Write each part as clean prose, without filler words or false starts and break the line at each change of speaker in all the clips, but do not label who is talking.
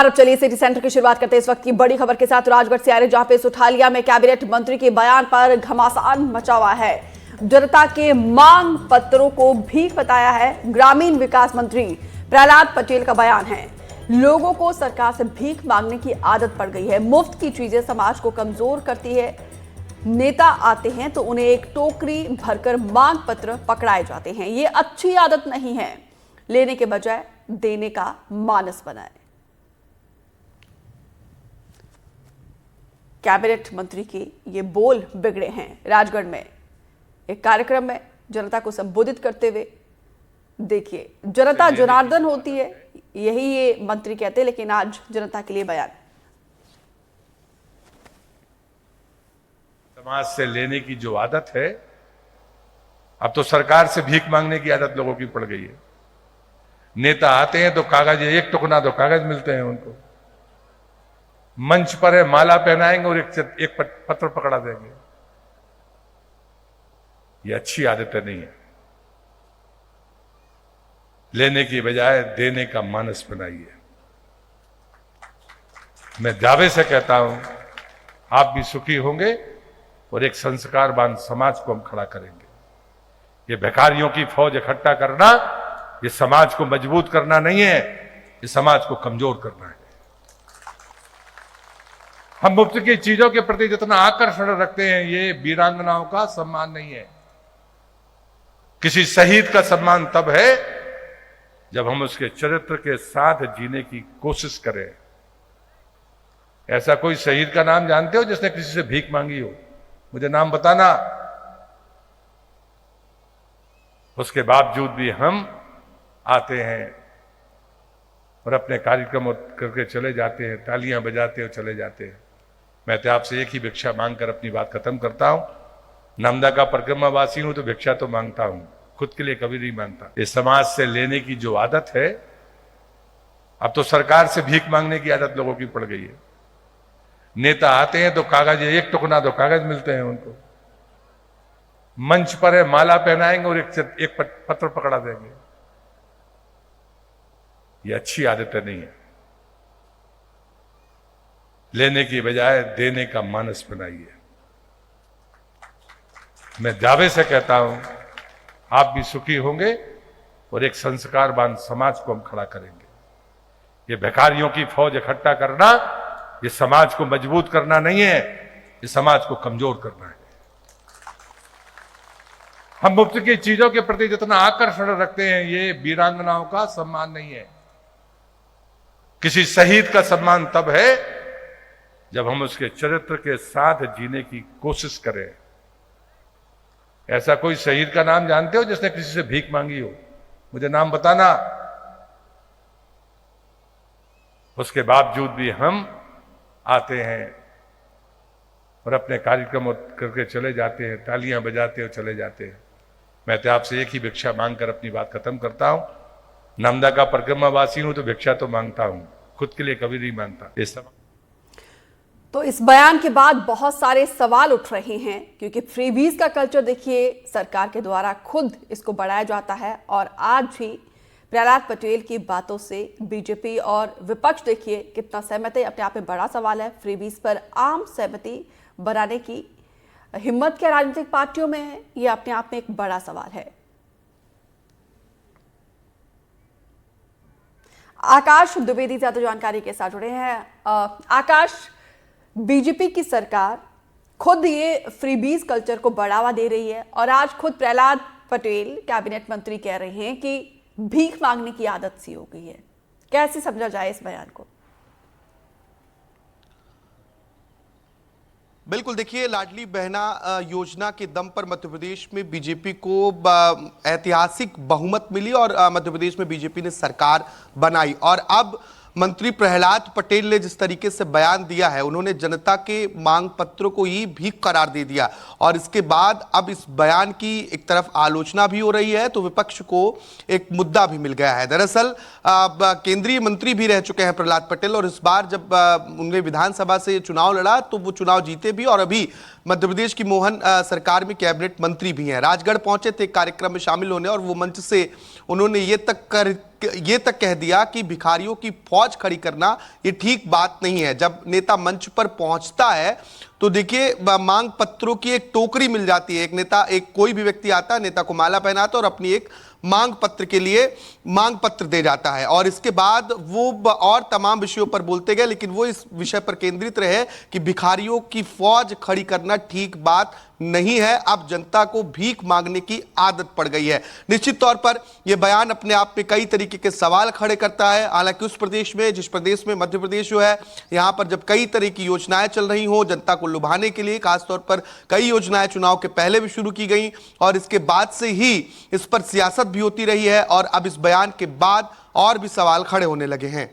अब चलिए city centre की शुरुआत करते हैं इस वक्त की बड़ी खबर के साथ। राजगढ़ से आ रहे जहां पे सुठालिया में कैबिनेट मंत्री के बयान पर घमासान मचा हुआ है। जनता के मांग पत्रों को भीख बताया है। ग्रामीण विकास मंत्री प्रहलाद पटेल का बयान है, लोगों को सरकार से भीख मांगने की आदत पड़ गई है। मुफ्त की चीजें समाज को कमजोर करती है। नेता आते हैं तो उन्हें एक टोकरी भरकर मांग पत्र पकड़ाए जाते हैं। ये अच्छी आदत नहीं है। लेने के बजाय देने का मानस बनाए। कैबिनेट मंत्री के ये बोल बिगड़े हैं। राजगढ़ में एक कार्यक्रम में जनता को संबोधित करते हुए देखिए, जनता जनार्दन होती है, यही ये मंत्री कहते हैं, लेकिन आज जनता के लिए बयान।
समाज से लेने की जो आदत है, अब तो सरकार से भीख मांगने की आदत लोगों की पड़ गई है। नेता आते हैं तो कागज, एक टुकड़ा दो कागज मिलते हैं उनको। मंच पर है, माला पहनाएंगे और एक पत्र पकड़ा देंगे। ये अच्छी आदतें नहीं है। लेने की बजाय देने का मानस बनाइए। मैं दावे से कहता हूं, आप भी सुखी होंगे और एक संस्कारवान समाज को हम खड़ा करेंगे। ये भिखारियों की फौज इकट्ठा करना, ये समाज को मजबूत करना नहीं है, ये समाज को कमजोर करना है। हम मुफ्त की चीजों के प्रति जितना आकर्षण रखते हैं, ये वीरांगनाओं का सम्मान नहीं है। किसी शहीद का सम्मान तब है जब हम उसके चरित्र के साथ जीने की कोशिश करें। ऐसा कोई शहीद का नाम जानते हो जिसने किसी से भीख मांगी हो? मुझे नाम बताना। उसके बावजूद भी हम आते हैं और अपने कार्यक्रम करके चले जाते हैं, तालियां बजाते और चले जाते हैं। मैं तो आपसे एक ही भिक्षा मांगकर अपनी बात खत्म करता हूं। नर्मदा का परिक्रमावासी हूं तो भिक्षा तो मांगता हूं, खुद के लिए कभी नहीं मांगता। इस समाज से लेने की जो आदत है, अब तो सरकार से भीख मांगने की आदत लोगों की पड़ गई है। नेता आते हैं तो कागज, एक टुकड़ा दो कागज मिलते हैं उनको। मंच पर है, माला पहनाएंगे और एक पत्र पकड़ा देंगे। ये अच्छी आदतें नहीं है। लेने की बजाय देने का मानस बनाइए। मैं दावे से कहता हूं, आप भी सुखी होंगे और एक संस्कारवान समाज को हम खड़ा करेंगे। ये भिखारियों की फौज इकट्ठा करना, ये समाज को मजबूत करना नहीं है, ये समाज को कमजोर करना है। हम मुफ्त की चीजों के प्रति जितना आकर्षण रखते हैं, ये वीरांगनाओं का सम्मान नहीं है। किसी शहीद का सम्मान तब है जब हम उसके चरित्र के साथ जीने की कोशिश करें। ऐसा कोई शहीद का नाम जानते हो जिसने किसी से भीख मांगी हो? मुझे नाम बताना। उसके बावजूद भी हम आते हैं और अपने कार्यक्रम करके चले जाते हैं, तालियां बजाते और चले जाते हैं। मैं तो आपसे एक ही भिक्षा मांगकर अपनी बात खत्म करता हूं। नर्मदा का परिक्रमावासी हूं तो भिक्षा तो मांगता हूं, खुद के लिए कभी नहीं मांगता।
तो इस बयान के बाद बहुत सारे सवाल उठ रहे हैं, क्योंकि फ्रीबीज का कल्चर देखिए सरकार के द्वारा खुद इसको बढ़ाया जाता है। और आज भी प्रहलाद पटेल की बातों से बीजेपी और विपक्ष देखिए कितना सहमत है, अपने आप में बड़ा सवाल है। फ्रीबीज पर आम सहमति बनाने की हिम्मत क्या राजनीतिक पार्टियों में है, ये अपने आप में एक बड़ा सवाल है। आकाश द्विवेदी ज्यादा जानकारी के साथ जुड़े हैं। आकाश, बीजेपी की सरकार खुद ये फ्रीबीज कल्चर को बढ़ावा दे रही है और आज खुद प्रहलाद पटेल कैबिनेट मंत्री कह रहे हैं कि भीख मांगने की आदत सी हो गई है। कैसे समझा जाए इस बयान को?
बिल्कुल, देखिए, लाडली बहना योजना के दम पर मध्य प्रदेश में बीजेपी को ऐतिहासिक बहुमत मिली और मध्य प्रदेश में बीजेपी ने सरकार बनाई। और अब मंत्री प्रहलाद पटेल ने जिस तरीके से बयान दिया है, उन्होंने जनता के मांग पत्रों को ही भीख करार दे दिया। और इसके बाद अब इस बयान की एक तरफ आलोचना भी हो रही है तो विपक्ष को एक मुद्दा भी मिल गया है। दरअसल केंद्रीय मंत्री भी रह चुके हैं प्रहलाद पटेल, और इस बार जब उन्होंने विधानसभा से चुनाव लड़ा तो वो चुनाव जीते भी और अभी मध्य प्रदेश की मोहन सरकार में कैबिनेट मंत्री भी हैं। राजगढ़ पहुंचे थे कार्यक्रम में शामिल होने और वो मंच से उन्होंने ये तक ये तक कह दिया कि भिखारियों की फौज खड़ी करना ये ठीक बात नहीं है। जब नेता मंच पर पहुंचता है तो देखिए मांग पत्रों की एक टोकरी मिल जाती है। एक नेता, एक कोई भी व्यक्ति आता है, नेता को माला पहनाता है और अपनी एक मांग पत्र के लिए मांग पत्र दे जाता है और इसके बाद वो और तमाम विषयों पर बोलते गए, लेकिन वो इस विषय पर केंद्रित रहे कि भिखारियों की फौज खड़ी करना ठीक बात नहीं है। अब जनता को भीख मांगने की आदत पड़ गई है। निश्चित तौर पर यह बयान अपने आप में कई तरीके के सवाल खड़े करता है। हालांकि उस प्रदेश में, जिस प्रदेश में मध्य प्रदेश जो है, यहां पर जब कई तरह की योजनाएं चल रही हो जनता को लुभाने के लिए, खासतौर पर कई योजनाएं चुनाव के पहले भी शुरू की गई और इसके बाद से ही इस पर सियासत भी होती रही है और अब इस बयान के बाद और भी सवाल खड़े होने लगे हैं।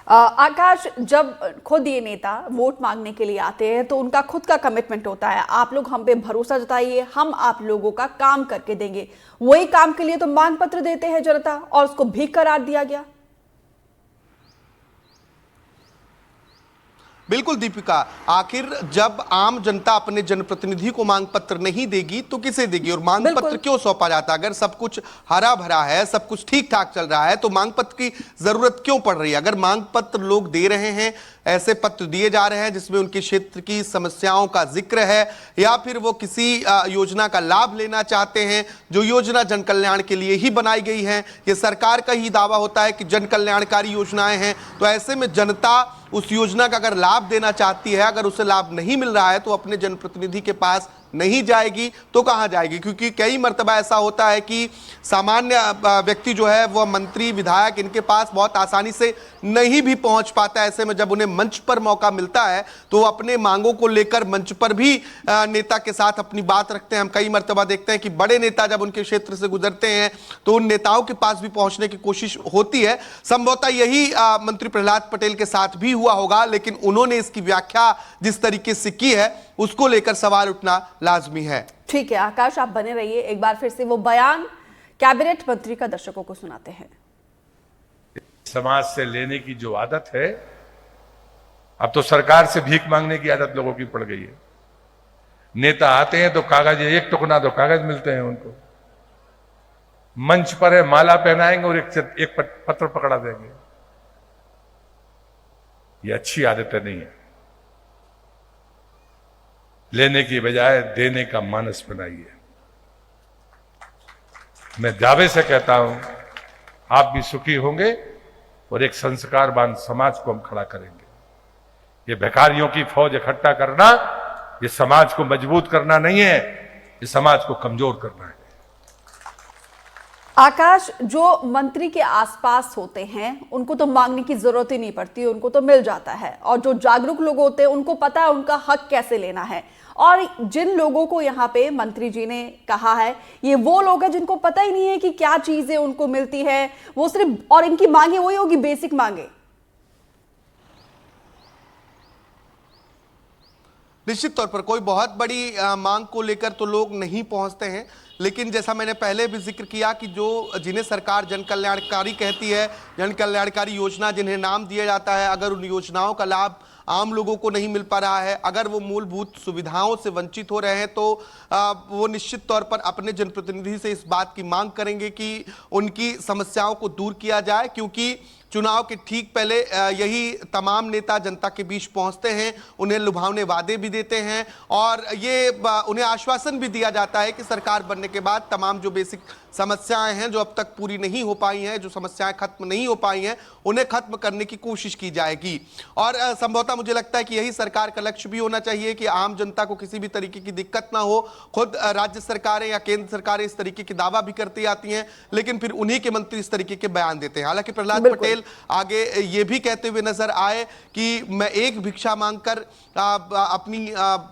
आकाश, जब खुद ये नेता वोट मांगने के लिए आते हैं तो उनका खुद का कमिटमेंट होता है, आप लोग हम पे भरोसा जताइए, हम आप लोगों का काम करके देंगे। वही काम के लिए तो मांग पत्र देते हैं जनता और उसको भीख करार दिया गया।
बिल्कुल दीपिका, आखिर जब आम जनता अपने जनप्रतिनिधि को मांग पत्र नहीं देगी तो किसे देगी? और मांग पत्र क्यों सौंपा जाता है? अगर सब कुछ हरा भरा है, सब कुछ ठीक ठाक चल रहा है तो मांग पत्र की जरूरत क्यों पड़ रही है? अगर मांग पत्र लोग दे रहे हैं, ऐसे पत्र दिए जा रहे हैं जिसमें उनके क्षेत्र की समस्याओं का जिक्र है या फिर वो किसी योजना का लाभ लेना चाहते हैं, जो योजना जन कल्याण के लिए ही बनाई गई है, ये सरकार का ही दावा होता है कि जन कल्याणकारी योजनाएं हैं, तो ऐसे में जनता उस योजना का अगर लाभ देना चाहती है, अगर उसे लाभ नहीं मिल रहा है तो अपने जनप्रतिनिधि के पास नहीं जाएगी तो कहां जाएगी? क्योंकि कई मर्तबा ऐसा होता है कि सामान्य व्यक्ति जो है वह मंत्री, विधायक, इनके पास बहुत आसानी से नहीं भी पहुंच पाता है। ऐसे में जब उन्हें मंच पर मौका मिलता है तो अपने मांगों को लेकर मंच पर भी नेता के साथ अपनी बात रखते हैं। हम कई मर्तबा देखते हैं कि बड़े नेता जब उनके क्षेत्र से गुजरते हैं तो उन नेताओं के पास भी पहुंचने की कोशिश होती है। संभवतः यही मंत्री प्रहलाद पटेल के साथ भी हुआ होगा, लेकिन उन्होंने इसकी व्याख्या जिस तरीके से की है उसको लेकर सवाल उठना लाजमी है।
ठीक है आकाश, आप बने रहिए। एक बार फिर से वो बयान कैबिनेट मंत्री का दर्शकों को सुनाते हैं।
समाज से लेने की जो आदत है, अब तो सरकार से भीख मांगने की आदत लोगों की पड़ गई है। नेता आते हैं तो कागज, एक टुकड़ा दो कागज मिलते हैं उनको, मंच पर है माला पहनाएंगे और एक पत्र पकड़ा देंगे। ये अच्छी आदतें नहीं है। लेने की बजाय देने का मानस बनाइए। मैं दावे से कहता हूं, आप भी सुखी होंगे और एक संस्कारवान समाज को हम खड़ा करेंगे। ये भिखारियों की फौज इकट्ठा करना, ये समाज को मजबूत करना नहीं है, ये समाज को कमजोर करना है।
आकाश, जो मंत्री के आसपास होते हैं उनको तो मांगने की जरूरत ही नहीं पड़ती, उनको तो मिल जाता है, और जो जागरूक लोग होते हैं उनको पता है उनका हक कैसे लेना है। और जिन लोगों को यहाँ पे मंत्री जी ने कहा है, ये वो लोग हैं जिनको पता ही नहीं है कि क्या चीजें उनको मिलती है, वो सिर्फ, और इनकी मांगे वही होगी, बेसिक मांगे।
निश्चित तौर पर कोई बहुत बड़ी मांग को लेकर तो लोग नहीं पहुंचते हैं, लेकिन जैसा मैंने पहले भी जिक्र किया कि जो जिन्हें सरकार जन कल्याणकारी कहती है, जन कल्याणकारी योजना जिन्हें नाम दिया जाता है, अगर उन योजनाओं का लाभ आम लोगों को नहीं मिल पा रहा है, अगर वो मूलभूत सुविधाओं से वंचित हो रहे हैं, तो वो निश्चित तौर पर अपने जनप्रतिनिधि से इस बात की मांग करेंगे कि उनकी समस्याओं को दूर किया जाए। क्योंकि चुनाव के ठीक पहले यही तमाम नेता जनता के बीच पहुंचते हैं, उन्हें लुभावने वादे भी देते हैं और ये उन्हें आश्वासन भी दिया जाता है कि सरकार बनने के बाद तमाम जो बेसिक समस्याएं हैं, जो अब तक पूरी नहीं हो पाई हैं, जो समस्याएं खत्म नहीं हो पाई हैं, उन्हें खत्म करने की कोशिश की जाएगी। और संभवतः मुझे लगता है कि यही सरकार का लक्ष्य भी होना चाहिए कि आम जनता को किसी भी तरीके की दिक्कत ना हो। खुद राज्य सरकारें या केंद्र सरकारें इस तरीके की दावा भी करती आती हैं, लेकिन फिर उन्हीं के मंत्री इस तरीके के बयान देते हैं। हालांकि प्रहलाद पटेल आगे ये भी कहते हुए नजर आए कि मैं एक भिक्षा मांगकर अपनी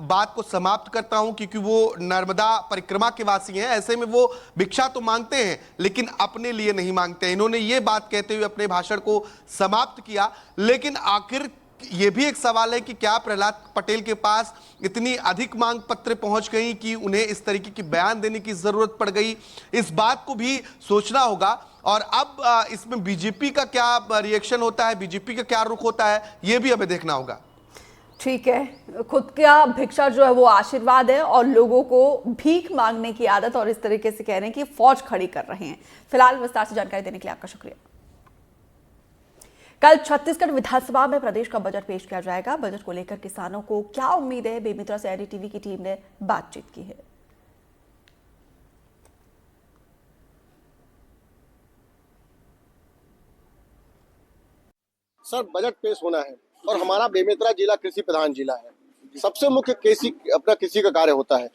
बात को समाप्त करता हूं, क्योंकि वो नर्मदा परिक्रमा के वासी हैं। ऐसे में वो भिक्षा तो मांगते हैं लेकिन अपने लिए नहीं मांगते। इन्होंने ये बात कहते हुए अपने भाषण को समाप्त किया। लेकिन आखिर ये भी एक सवाल है कि क्या प्रहलाद पटेल के पास इतनी अधिक मांग पत्र पहुंच गई कि उन्हें इस तरीके की बयान देने की जरूरत पड़ गई? इस बात को भी सोचना होगा। और अब इसमें बीजेपी का क्या रिएक्शन होता है, बीजेपी का क्या रुख होता है, यह भी हमें देखना होगा।
ठीक है, खुद का भिक्षा जो है वो आशीर्वाद है और लोगों को भीख मांगने की आदत, और इस तरीके से कह रहे हैं कि फौज खड़ी कर रहे हैं। फिलहाल विस्तार से जानकारी देने के लिए आपका शुक्रिया। कल छत्तीसगढ़ विधानसभा में प्रदेश का बजट पेश किया जाएगा। बजट को लेकर किसानों को क्या उम्मीद है, बेमित्रा से एनडीटीवी की टीम ने बातचीत की है।
सर, बजट पेश होना है और हमारा बेमेतरा जिला कृषि प्रधान जिला है। सबसे मुख्य कृषि का कार्य होता है।